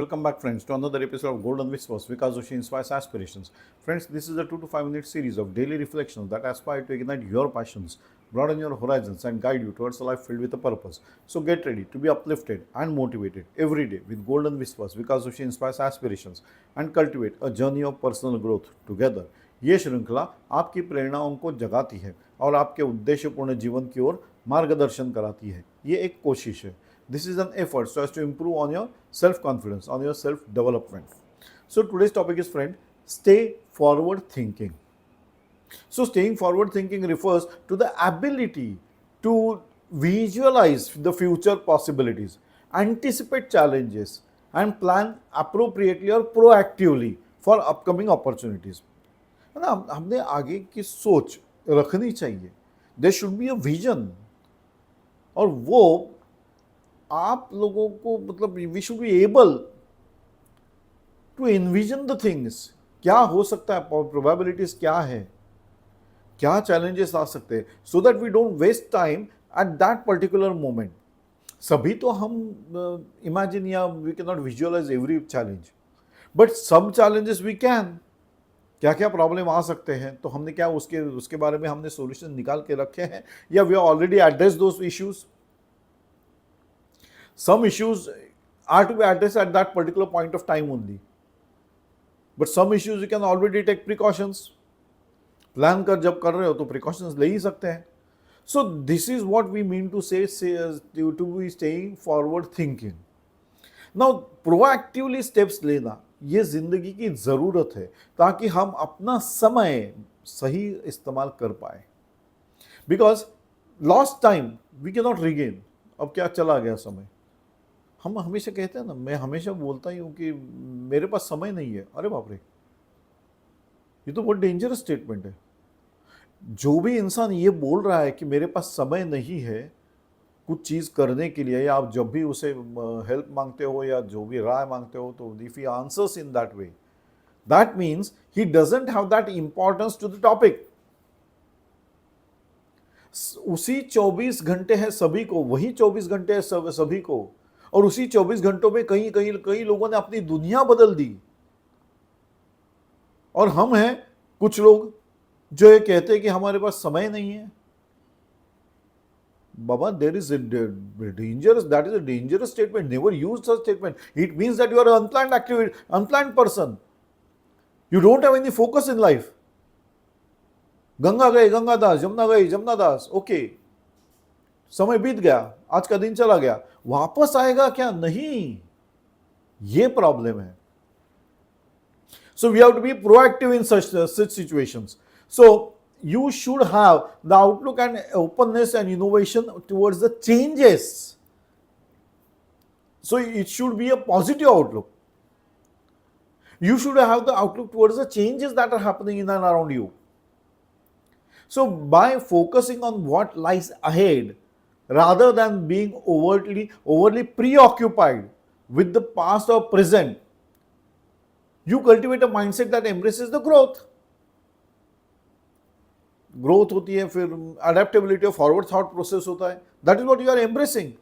Welcome back, friends, to another episode of Golden Whispers. Vikas Joshi inspires aspirations. Friends, this is a 2 to 5 minute series of daily reflections that aspire to ignite your passions, broaden your horizons, and guide you towards a life filled with a purpose. So get ready to be uplifted and motivated every day with Golden Whispers. Vikas Joshi inspires aspirations and cultivate a journey of personal growth together. ये श्रृंखला आपकी प्रेरणाओं को जगाती है और आपके उद्देश्यपूर्ण जीवन की ओर मार्गदर्शन कराती है. ये एक कोशिश है. This is an effort so as to improve on your self-confidence, on your self-development. So today's topic is, friend, stay forward thinking. So staying forward thinking refers to the ability to visualize the future possibilities, anticipate challenges, and plan appropriately or proactively for upcoming opportunities. है ना, हमने आगे की सोच रखनी चाहिए. There should be a vision. और वो आप लोगों को मतलब we should be able to envision the things. क्या हो सकता है, प्रोबेबिलिटीज क्या है, क्या चैलेंजेस आ सकते हैं, so that we don't waste time at that particular moment. सभी तो हम इमेजिन या we can not visualise every challenge, but some challenges we can. क्या क्या प्रॉब्लम आ सकते हैं, तो हमने क्या उसके बारे में हमने सॉल्यूशन निकाल के रखे हैं, या we already address those issues. Some issues are to be addressed at that particular point of time only. But some issues you can already take precautions. Plan कर जब कर रहे हो तो precautions ले ही सकते हैं. So this is what we mean to say to be staying forward thinking. Now proactively steps लेना ये जिंदगी की ज़रूरत है ताकि हम अपना समय सही इस्तेमाल कर पाए. Because lost time we cannot regain. अब क्या चला गया समय. हम हमेशा कहते हैं ना, मैं हमेशा बोलता ही हूँ कि मेरे पास समय नहीं है. अरे बाप रे, ये तो बहुत डेंजरस स्टेटमेंट है. जो भी इंसान ये बोल रहा है कि मेरे पास समय नहीं है कुछ चीज़ करने के लिए, या आप जब भी उसे हेल्प मांगते हो या जो भी राय मांगते हो, तो if he answers in that way, that means he doesn't have that importance to the topic. उसी 24 घंटे है सभी को, वही 24 घंटे है सभी को, और उसी 24 घंटों में कई लोगों ने अपनी दुनिया बदल दी. और हम हैं कुछ लोग जो ये कहते हैं कि हमारे पास समय नहीं है. बाबा, that is a dangerous statement. Never use such statement. It means that you are unplanned activity, unplanned person. You don't have any focus in life. Ganga गए गंगादास, जमुना गई जमुनादास. ओके, समय बीत गया, आज का दिन चला गया, वापस आएगा क्या? नहीं, ये प्रॉब्लम है. So we have to be proactive in such situations. So you should have the outlook and openness and innovation towards the changes. So it should be a positive outlook. You should have the outlook towards the changes that are happening in and around you. So by focusing on what lies ahead, rather than being overly preoccupied with the past or present, you cultivate a mindset that embraces the growth. Growth होती है, फिर adaptability और forward thought process होता है. That is what you are embracing.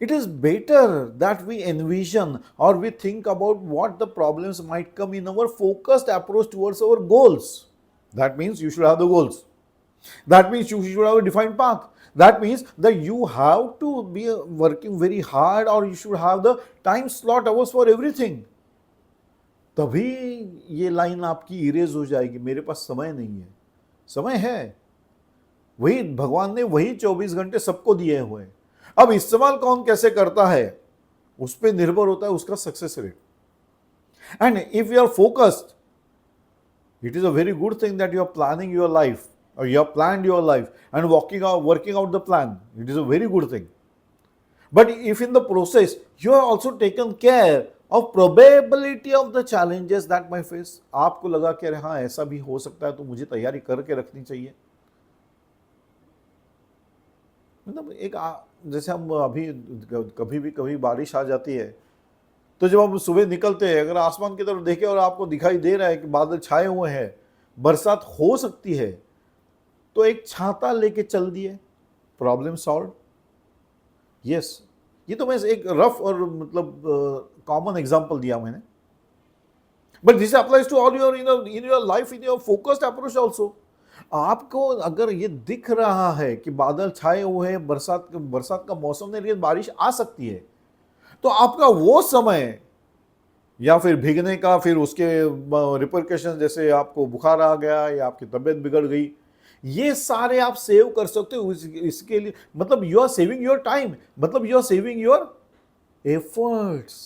It is better that we envision और we think about what the problems might come in our focused approach towards our goals. That means you should have the goals. That means you should have a defined path. That means that you have to be working very hard, or you should have the time slot hours for everything. तभी ये line आपकी erase हो जाएगी, मेरे पास समय नहीं है. समय है, वही भगवान ने वही 24 घंटे सबको दिए हुए हैं. अब इस्तेमाल कौन कैसे करता है उस पर निर्भर होता है उसका success rate. And if you are focused, it is a very good thing that you are planning your life, or you have planned your life and working out the plan. It is a very good thing. But if in the process you have also taken care of probability of the challenges that might face, आपको लगा कि हाँ ऐसा भी हो सकता है तो मुझे तैयारी करके रखनी चाहिए. मतलब एक जैसे हम अभी कभी बारिश आ जाती है, तो जब हम सुबह निकलते हैं, अगर आसमान की तरफ देखें और आपको दिखाई दे रहा है कि बादल छाए हुए हैं, बरसात हो सकती है, तो एक छाता लेके चल दिए, प्रॉब्लम सॉल्व. यस, ये तो मैं एक रफ और मतलब कॉमन एग्जाम्पल दिया मैंने, but this applies to all your in your life, in your focused approach also. आपको अगर ये दिख रहा है कि बादल छाए हुए हैं, बरसात का मौसम है, लेकिन बारिश आ सकती है, तो आपका वो समय या फिर भीगने का, फिर उसके रिपरकशन, जैसे आपको बुखार आ गया या आपकी तबीयत बिगड़ गई, ये सारे आप सेव कर सकते हो। इसके लिए मतलब you are saving your time, मतलब you are saving your efforts.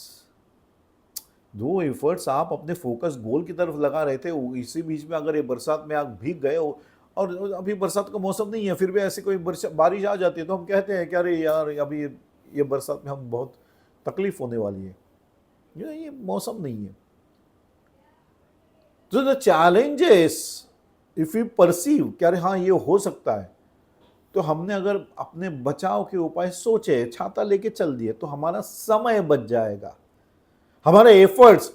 दो एफर्ट्स आप अपने फोकस गोल की तरफ लगा रहे थे, इसी बीच में अगर ये बरसात में आप भीग गए हो, और अभी बरसात का मौसम नहीं है, फिर भी ऐसे कोई बारिश आ जाती है, तो हम कहते हैं कि अरे यार अभी ये बरसात में हम बहुत तकलीफ होने वाली है, ये मौसम नहीं है। तो the challenges, if you perceive कि अरे हाँ ये हो सकता है, तो हमने अगर अपने बचाव के उपाय सोचे, छाता लेके चल दिए, तो हमारा समय बच जाएगा, हमारे एफर्ट्स,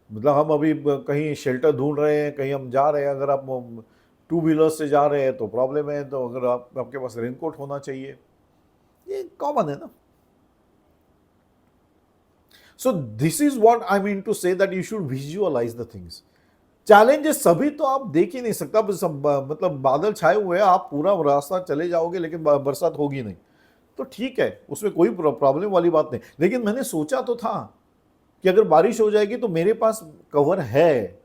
मतलब हम अभी कहीं शेल्टर ढूंढ रहे हैं, कहीं हम जा रहे हैं, अगर आप टू व्हीलर से जा रहे हैं तो प्रॉब्लम है, तो अगर आपके पास रेनकोट होना चाहिए, ये कॉमन है ना। So this is what I mean to say, that you should visualise the things. Challenges सभी तो आप देख ही नहीं सकता, मतलब बादल छाए हुए हैं, आप पूरा रास्ता चले जाओगे लेकिन बरसात होगी नहीं, तो ठीक है, उसमें कोई प्रॉब्लम वाली बात नहीं। लेकिन मैंने सोचा तो था कि अगर बारिश हो जाएगी तो मेरे पास कवर है,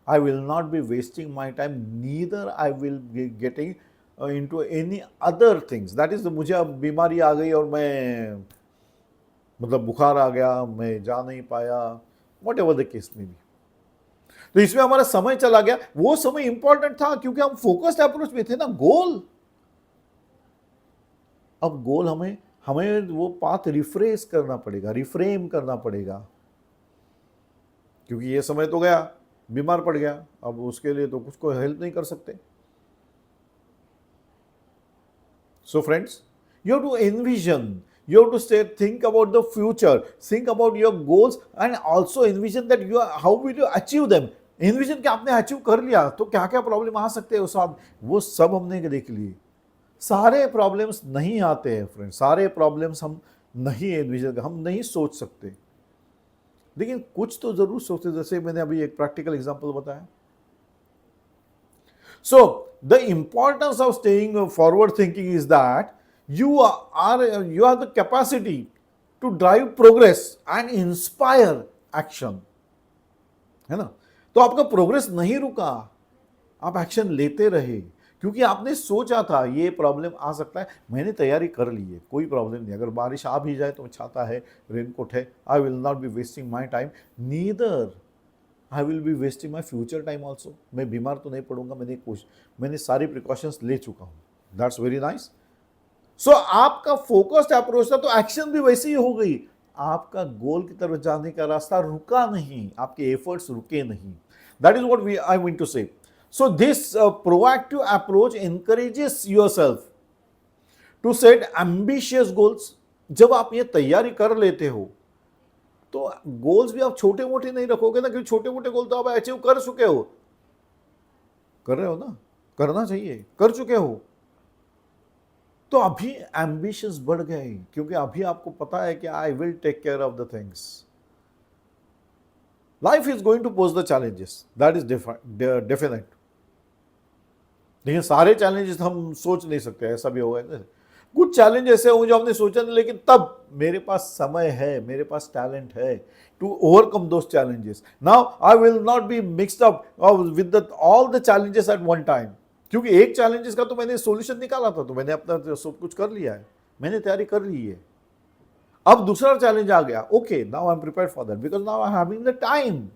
आई will not B wasting my time, neither I will getting into any other things, that is, मुझे अब बीमारी आ गई और मैं, मतलब बुखार आ गया, मैं जा नहीं पाया, वॉट एवर द केस में भी, तो इसमें हमारा समय चला गया। वो समय इंपॉर्टेंट था क्योंकि हम फोकस्ड अप्रोच में थे ना, गोल। अब गोल हमें हमें वो पाथ रिफ्रेश करना पड़ेगा, रिफ्रेम करना पड़ेगा, क्योंकि ये समय तो गया, बीमार पड़ गया, अब उसके लिए तो कुछ को हेल्प नहीं कर सकते। So friends, you have to envision, you have to say, think about the future, think about your goals, and also envision that you are, how will you achieve them। envision कि आपने achieve कर लिया तो क्या क्या problem आ सकते हैं उस साथ, वो सब हमने देख लिए। सारे प्रॉब्लम्स नहीं आते हैं फ्रेंड्स, सारे प्रॉब्लम्स हम नहीं एनविजन, हम नहीं सोच सकते, लेकिन कुछ तो जरूर सोचते, जैसे मैंने अभी एक प्रैक्टिकल एग्जांपल बताया। So the importance of staying forward thinking is that you have the capacity to drive progress and inspire action, है ना। तो आपका प्रोग्रेस नहीं रुका, आप एक्शन लेते रहे, क्योंकि आपने सोचा था ये प्रॉब्लम आ सकता है, मैंने तैयारी कर ली है, कोई प्रॉब्लम नहीं, अगर बारिश आ भी जाए तो छाता है, रेनकोट है, आई will not B wasting my time, neither I will be wasting my future time also. मैं बीमार तो नहीं पड़ूंगा, मैंने सारी प्रिकॉशंस ले चुका हूँ, दैट्स वेरी नाइस। सो आपका फोकस्ड अप्रोच था, तो एक्शन भी वैसी ही हो गई, आपका गोल की तरफ जाने का रास्ता रुका नहीं, आपके एफर्ट्स रुके नहीं, that is what I mean to say. So this proactive approach encourages yourself to set ambitious goals. जब आप ये तैयारी कर लेते हो तो गोल्स भी आप छोटे मोटे नहीं रखोगे ना, क्योंकि छोटे मोटे गोल तो आप अचीव कर चुके हो, कर रहे हो ना, करना चाहिए, कर चुके हो, तो अभी एम्बिशंस बढ़ गए, क्योंकि अभी आपको पता है कि I will take care of the things. Life is going to pose the challenges, that is definite, लेकिन सारे चैलेंजेस हम सोच नहीं सकते, ऐसा भी होगा। कुछ चैलेंज ऐसे होंगे जो हमने सोचा नहीं, लेकिन तब मेरे पास समय है, मेरे पास टैलेंट है to overcome those challenges. Now I will not be mixed up with all the challenges at one time, क्योंकि एक चैलेंजेस का तो मैंने सॉल्यूशन निकाला था, तो मैंने अपना सब कुछ कर लिया है, मैंने तैयारी कर ली है। अब दूसरा चैलेंज आ गया, okay now I am prepared for that, because now I am having the time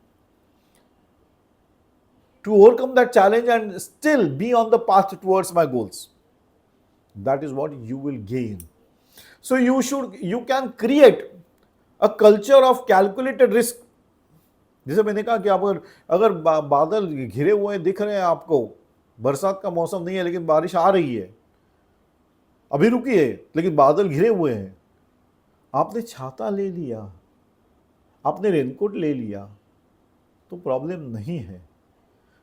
to overcome that challenge and still be on the path towards my goals. That is what you will gain. So you can create a culture of calculated risk. जैसे मैंने कहा कि अगर बादल घिरे हुए दिख रहे हैं आपको, बरसात का मौसम नहीं है लेकिन बारिश आ रही है, अभी रुकी है लेकिन बादल घिरे हुए हैं, आपने छाता ले लिया, आपने रेनकोट ले लिया, तो प्रॉब्लम नहीं है,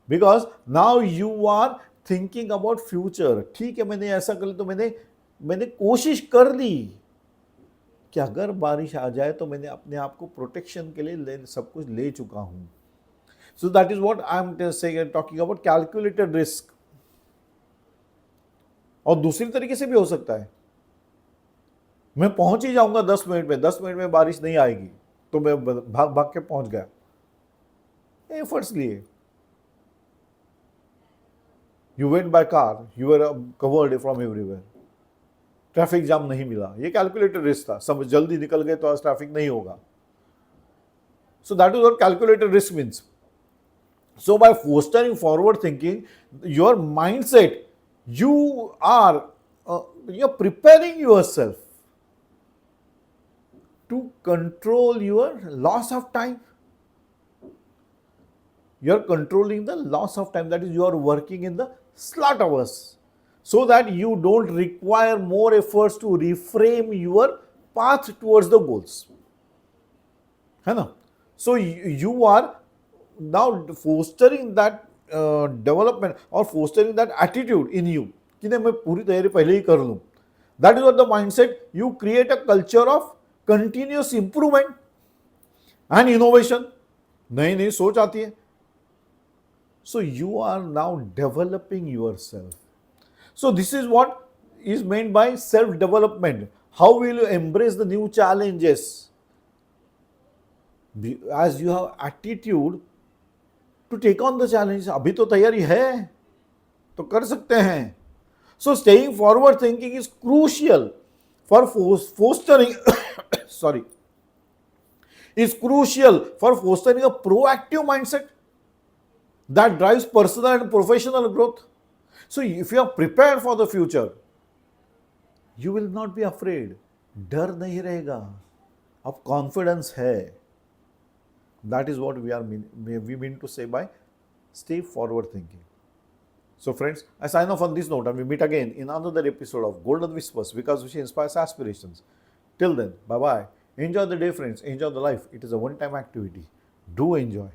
because now you are thinking about future. ठीक है, मैंने ऐसा कर लिया, तो मैंने कोशिश कर ली, कि अगर बारिश आ जाए तो मैंने अपने आप को प्रोटेक्शन के लिए सब कुछ ले चुका हूं. So that is what I am talking about calculated risk. और दूसरी तरीके से भी हो सकता है, मैं पहुंच ही जाऊंगा 10 मिनट में, 10 मिनट में बारिश नहीं आएगी तो मैं भाग भाग के पहुंच गया, एफर्ट्स लिए. You went by car, you are covered from everywhere, traffic jam नहीं मिला, ये कैलकुलेटेड रिस्क था. सब जल्दी निकल गए तो आज ट्रैफिक नहीं होगा. So that is what calculated risk means. So by fostering forward thinking, your mindset, you are you're preparing yourself to control your loss of time. You're controlling the loss of time, that is you are working in the slot hours so that you don't require more efforts to reframe your path towards the goals. है ना? So you are now fostering that development or fostering that attitude in you कि नहीं मैं पूरी तैयारी पहले ही कर लूं. That is what the mindset. You create a culture of continuous improvement and innovation. नई नई सोच आती है. So you are now developing yourself. So this is what is meant by self-development. How will you embrace the new challenges? As you have attitude to take on the challenge. अभी तो तैयारी है तो कर सकते हैं. So staying forward thinking is crucial for fostering sorry, is crucial for fostering a proactive mindset that drives personal and professional growth. So if you are prepared for the future, you will not be afraid. डर नहीं रहेगा, अब confidence है. That is what we mean to say by stay forward thinking. So friends, I sign off on this note and we meet again in another episode of Golden Whispers, because which inspires aspirations. Till then, bye bye. Enjoy the day, friends. Enjoy the life. It is a one-time activity. Do enjoy.